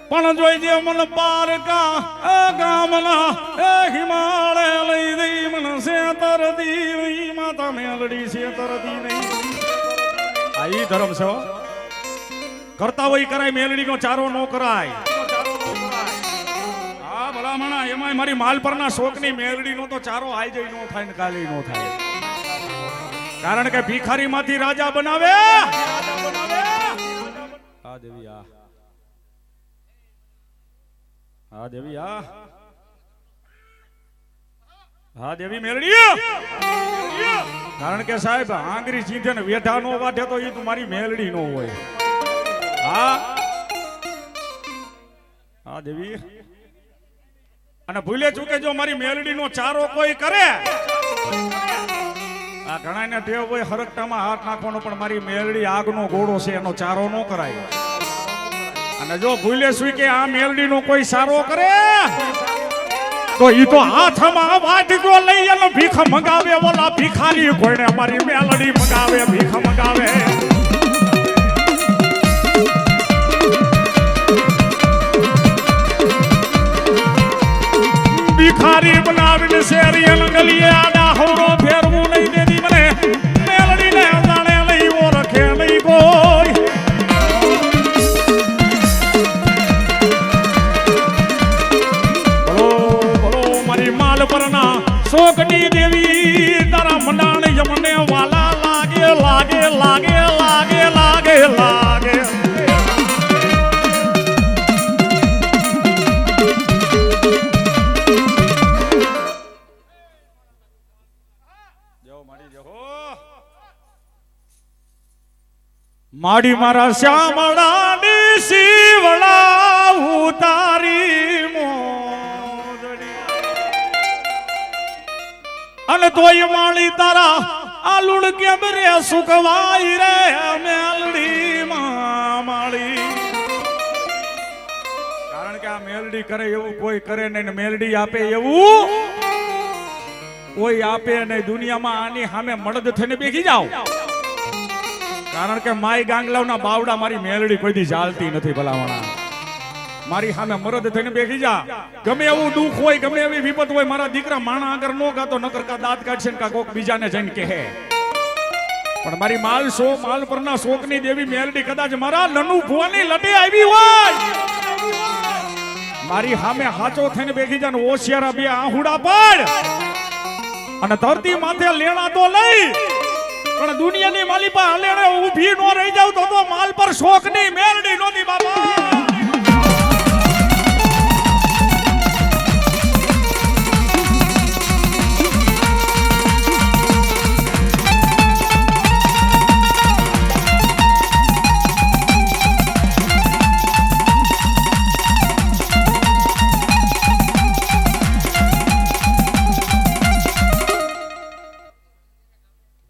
પણ જોઈજે મન પારકા ગામના હિમાલય લઈ દઈ મન સેતરદી માતા મેલડી સેતરદી નહીં. આ ઈ ધર્મ છે કરતા હોય કરાય મેલડી નો ચારો નો કરાય. હા ભલામણા એમાં મારી માલ પરના શોક ની મેલડી નો તો ચારો આઈ જઈ નો થાય ને કાલી નો થાય. કારણ કે ભિખારી માંથી રાજા બનાવે. હા દેવી હા દેવી હા દેવી મેલડી. કારણ કે સાહેબ આંગરી ચીંધે ને વેઠા નો વાઠે તો એ તમારી મેલડી નો હોય. હા હા દેવી. અને ભૂલે ચૂકે જો મારી મેલડી નો ચારો કોઈ કરે આ ઘણા ને ટેવ હોય હરકટામાં હાથ નાખવાનો પણ મારી મેલડી આગનો ગોળો છે એનો ચારો નો કરાય. અને જો ભૂલે સુઈ કે આ મેલડી નો કોઈ સારો કરે તો ઈ તો હાથમાં વાટકો લઈ એનો ભીખ મંગાવે. ઓલા ભિખારી કોઈને અમારી મેલડી મંગાવે ભીખ મંગાવે. ભિખારી બનાવીને શેરી ગલીએ આડા હોરો ફેરવું નહીં દેતી મને મેલડી ને જાણે લઈ ઓળખે નહીં કોઈ. શોકની દેવી તારા મંડાણ યમને વાલા લાગે લાગે લાગે લાગે લાગે લાગે. માડી મારા શ્યામળાની શિવડા ઉતારી અને તોય માળી તારા આલુડ કેમ રે સુકવાઈ રે મેલડી માળી. કારણ કે આ મેલડી કરે એવું કોઈ કરે નહીં, મેલડી આપે એવું કોઈ આપે નહીં. દુનિયામાં આની સામે મળદ થઈને બેસી જાઓ. કારણ કે માય ગાંગલાવના બાવડા મારી મેલડી કોઈ દી ચાલતી નથી ભલામણા. મારી સામે મરદ થઈને બેસી જા. ગમે એવું દુઃખ હોય ગમે એવી વિપત હોય મારા દીકરા માણા આગળ નો ગાતો નકર કા દાંત કાઢશે ને કા કોક બીજાને જઈને કહે. પણ મારી માલ પરના શોકની દેવી મેલડી કદાચ મારા નનુ ભુવાની લડે આવી હોય મારી સામે હાચો થઈને બેસી જા ને ઓશિયારા બે આહુડા પાડ અને ધરતી માથે લેણા તો લઈ પણ દુનિયાની માલી પર હલેણે ઊભી નો રહી જાવ તો માલ પર શોકની મેલડી નોની બાબા.